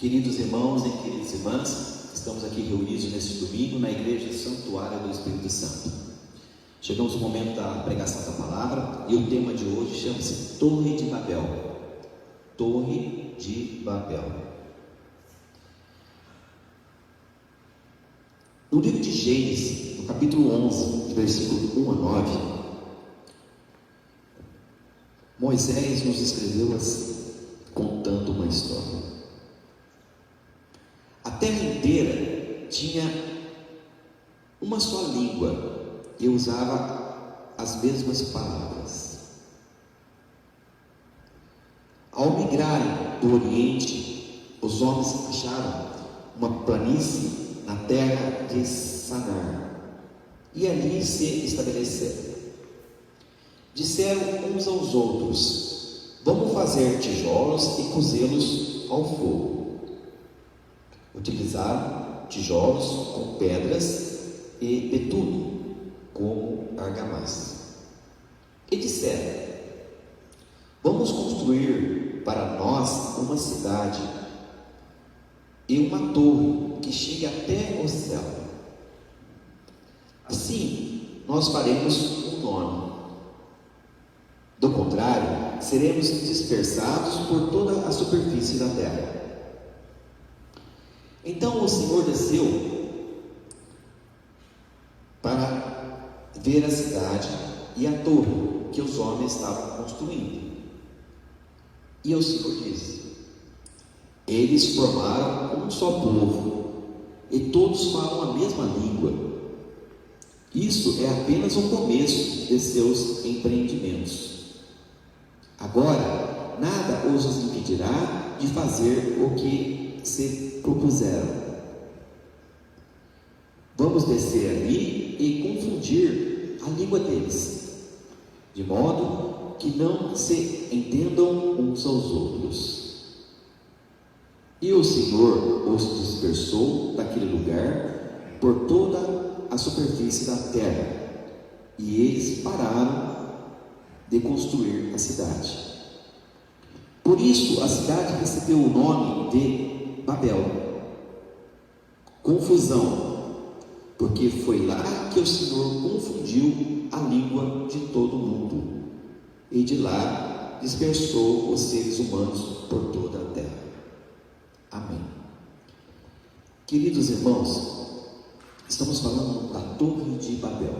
Queridos irmãos e queridas irmãs, estamos aqui reunidos neste domingo na Igreja Santuário do Espírito Santo. Chegamos ao momento da pregação da palavra e o tema de hoje chama-se Torre de Babel. Torre de Babel. No livro de Gênesis, no capítulo 11, de versículo 1 a 9, Moisés nos escreveu assim, contando uma história. A terra inteira tinha uma só língua e usava as mesmas palavras. Ao migrarem do Oriente, os homens acharam uma planície na terra de Sanar e ali se estabeleceram. Disseram uns aos outros: vamos fazer tijolos e cozê-los ao fogo. Utilizaram tijolos com pedras e betume como argamassa. E disseram: vamos construir para nós uma cidade e uma torre que chegue até o céu. Assim, nós faremos um nome. Do contrário, seremos dispersados por toda a superfície da terra. Então o Senhor desceu para ver a cidade e a torre que os homens estavam construindo. E o Senhor disse: eles formaram um só povo e todos falam a mesma língua. Isso é apenas o começo de seus empreendimentos. Agora, nada os impedirá de fazer o que se propuseram. Vamos descer ali e confundir a língua deles, de modo que não se entendam uns aos outros. E o Senhor os dispersou daquele lugar por toda a superfície da terra, e eles pararam de construir a cidade. Por isso a cidade recebeu o nome de Babel, confusão, porque foi lá que o Senhor confundiu a língua de todo mundo, e de lá dispersou os seres humanos por toda a terra. Amém. Queridos irmãos, estamos falando da Torre de Babel.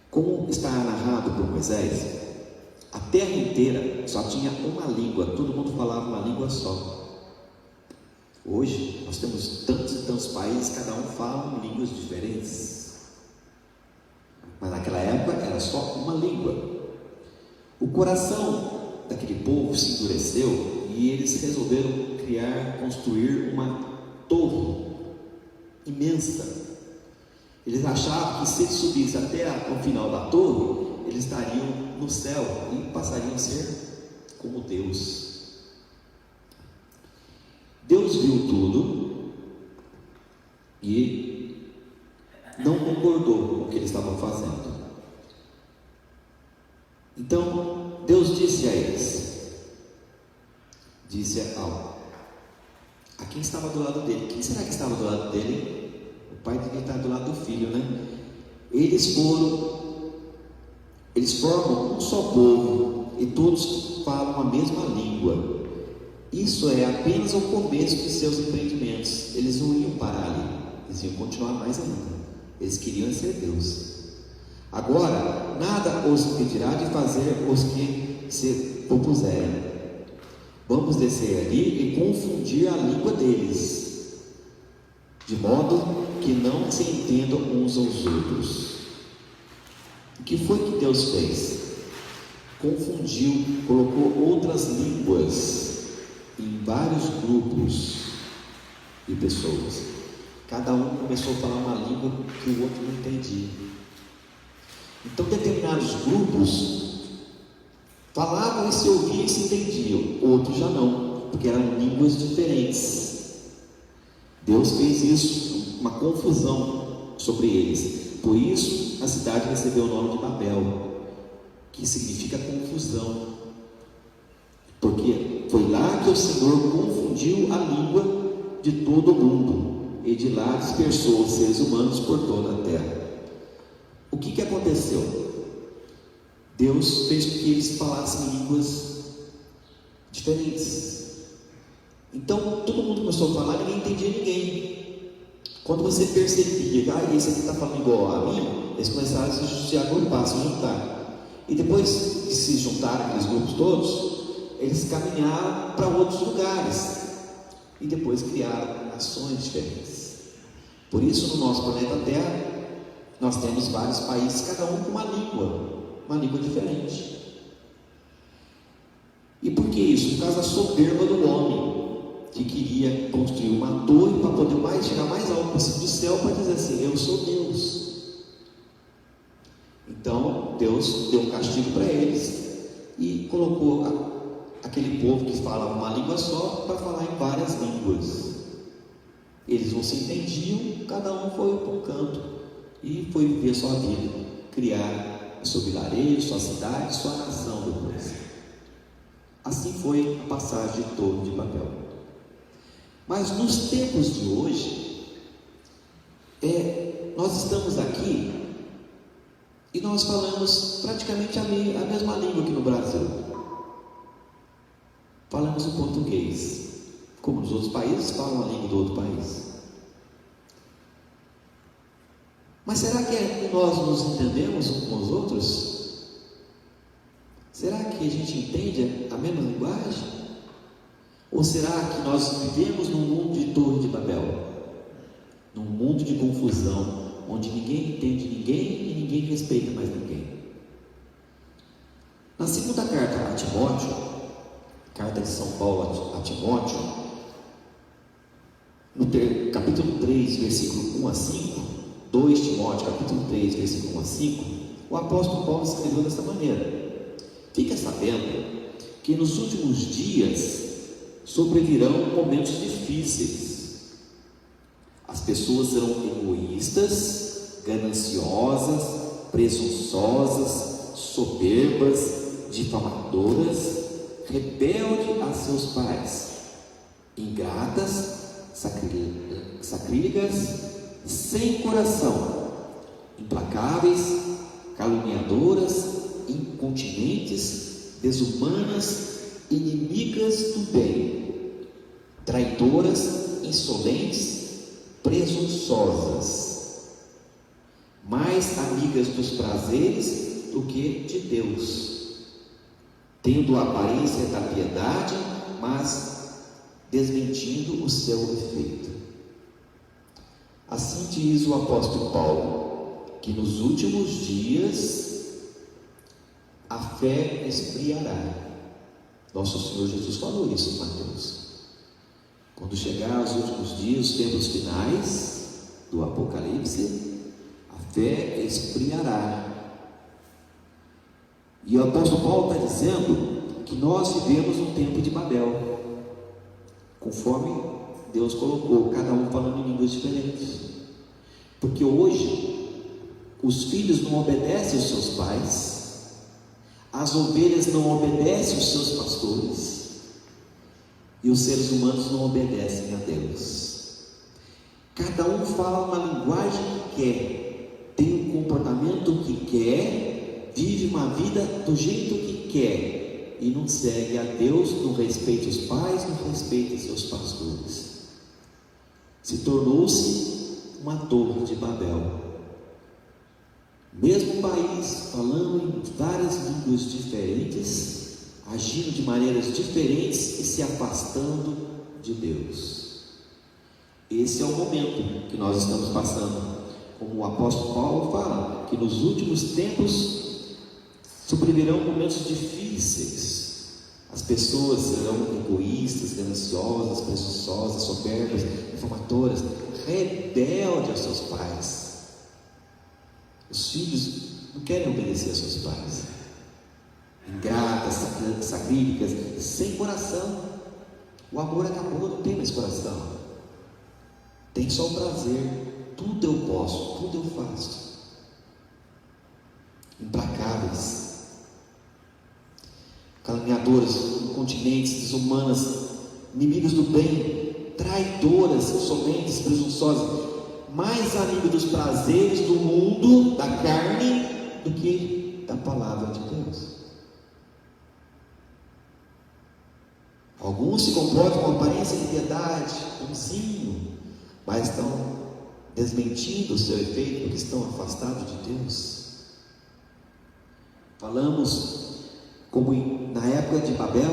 Como está narrado por Moisés, a terra inteira só tinha uma língua, todo mundo falava uma língua só. Hoje nós temos tantos e tantos países, cada um fala línguas diferentes, mas naquela época era só uma língua. O coração daquele povo se endureceu e eles resolveram construir uma torre imensa. Eles achavam que se eles subissem até o final da torre, eles estariam no céu e passariam a ser como Deus. Deus viu tudo e não concordou com o que eles estavam fazendo. Então Deus disse a eles, a quem estava do lado dele, quem será que estava do lado dele? O pai devia estar do lado do filho, né? Eles formam um só povo e todos falam a mesma língua. Isso é apenas o começo de seus empreendimentos. Eles não iam parar ali, eles iam continuar mais ainda. Eles queriam ser Deus. Agora, nada os impedirá de fazer os que se propuserem. Vamos descer ali e confundir a língua deles, de modo que não se entendam uns aos outros. O que foi que Deus fez? Confundiu, colocou outras línguas em vários grupos de pessoas. Cada um começou a falar uma língua que o outro não entendia. Então determinados grupos falavam e se ouviam e se entendiam, outros já não, porque eram línguas diferentes. Deus fez isso, uma confusão sobre eles. Por isso a cidade recebeu o nome de Babel, que significa confusão, porque foi lá que o Senhor confundiu a língua de todo o mundo, e de lá dispersou os seres humanos por toda a terra. O que aconteceu? Deus fez com que eles falassem línguas diferentes. Então todo mundo começou a falar, ninguém entendia ninguém. Quando você percebia que esse aqui está falando igual a mim, eles começaram a se agrupar, se juntar. E depois que se juntaram aqueles grupos todos, eles caminharam para outros lugares e depois criaram nações diferentes. Por isso, no nosso planeta Terra, nós temos vários países, cada um com uma língua diferente. E por que isso? Por causa da soberba do homem, que queria construir uma torre para poder chegar mais alto possível do céu, para dizer assim: eu sou Deus. Então Deus deu um castigo para eles e colocou aquele povo que falava uma língua só para falar em várias línguas. Eles não se entendiam, cada um foi para um canto e foi viver sua vida, criar o seu vilarejo, sua cidade, sua nação depois. Assim foi a passagem de Torre de Babel. Mas nos tempos de hoje, nós estamos aqui e nós falamos praticamente a mesma língua aqui no Brasil. Falamos o português, como nos outros países falam a língua do outro país. Mas será que nós nos entendemos uns com os outros? Será que a gente entende a mesma linguagem? Ou será que nós vivemos num mundo de Torre de Babel? Num mundo de confusão, onde ninguém entende ninguém e ninguém respeita mais ninguém. Na segunda carta a Timóteo, carta de São Paulo a Timóteo, no capítulo 3, versículo 1 a 5, 2 Timóteo, capítulo 3, versículo 1 a 5, o apóstolo Paulo escreveu dessa maneira: fica sabendo que nos últimos dias sobrevirão momentos difíceis. As pessoas serão egoístas, gananciosas, presunçosas, soberbas, difamadoras, rebeldes a seus pais, ingratas, sacrílegas, sem coração, implacáveis, caluniadoras, incontinentes, desumanas, inimigas do bem, traidoras, insolentes, presunçosas, mais amigas dos prazeres do que de Deus, tendo a aparência da piedade, mas desmentindo o seu efeito. Assim diz o apóstolo Paulo, que nos últimos dias a fé esfriará. Nosso Senhor Jesus falou isso em Mateus. Quando chegar os últimos dias, os tempos finais do Apocalipse, a fé esfriará. E o apóstolo Paulo está dizendo que nós vivemos um tempo de Babel, conforme Deus colocou, cada um falando em línguas diferentes. Porque hoje os filhos não obedecem aos seus pais, as ovelhas não obedecem aos seus pastores, e os seres humanos não obedecem a Deus. Cada um fala uma linguagem que quer, tem um comportamento que quer, vive uma vida do jeito que quer, e não segue a Deus, não respeita os pais, não respeita os seus pastores. Se tornou-se uma torre de Babel. Mesmo país falando em várias línguas diferentes, agindo de maneiras diferentes e se afastando de Deus. Esse é o momento que nós estamos passando. Como o apóstolo Paulo fala, que nos últimos tempos sobrevirão momentos difíceis. As pessoas serão egoístas, gananciosas, presunçosas, soberbas, difamadoras, rebeldes aos seus pais. Os filhos não querem obedecer aos seus pais, ingratas, sacrílicas, sem coração. O amor acabou, não tem mais coração, tem só o prazer. Tudo eu posso, tudo eu faço. Implacáveis, caluniadoras, incontinentes, desumanas, inimigas do bem, traidoras, somente presunçosas, mais amigo dos prazeres do mundo, da carne, do que da palavra de Deus. Alguns se comportam com aparência de piedade, bonzinho, mas estão desmentindo o seu efeito porque estão afastados de Deus. Falamos, como na época de Babel,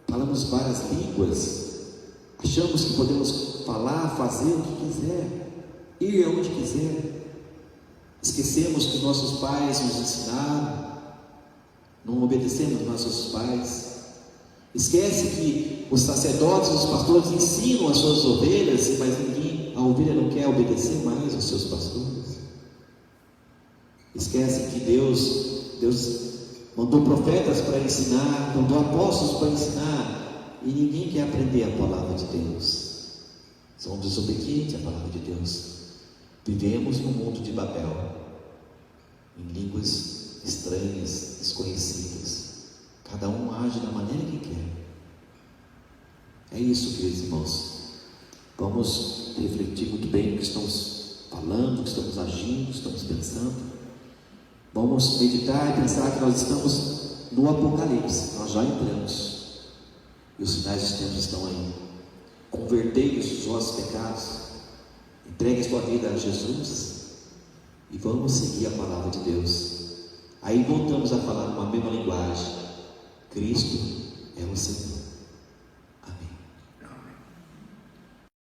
falamos várias línguas, achamos que podemos falar, fazer o que quiser, ir aonde quiser. Esquecemos que nossos pais nos ensinaram, não obedecemos nossos pais. Esquece que os sacerdotes, os pastores ensinam as suas ovelhas, mas a ovelha não quer obedecer mais aos seus pastores. Esquece que Deus mandou profetas para ensinar, mandou apóstolos para ensinar, e ninguém quer aprender a palavra de Deus. São desobedientes à palavra de Deus. Vivemos no mundo de Babel, em línguas estranhas, desconhecidas. Cada um age da maneira que quer. É isso, queridos irmãos. Vamos refletir muito bem no que estamos falando, no que estamos agindo, no que estamos pensando. Vamos meditar e pensar que nós estamos no Apocalipse. Nós já entramos. E os sinais dos tempos estão aí. Convertei os vossos pecados. Entregue a sua vida a Jesus. E vamos seguir a palavra de Deus. Aí voltamos a falar uma mesma linguagem. Cristo é o Senhor.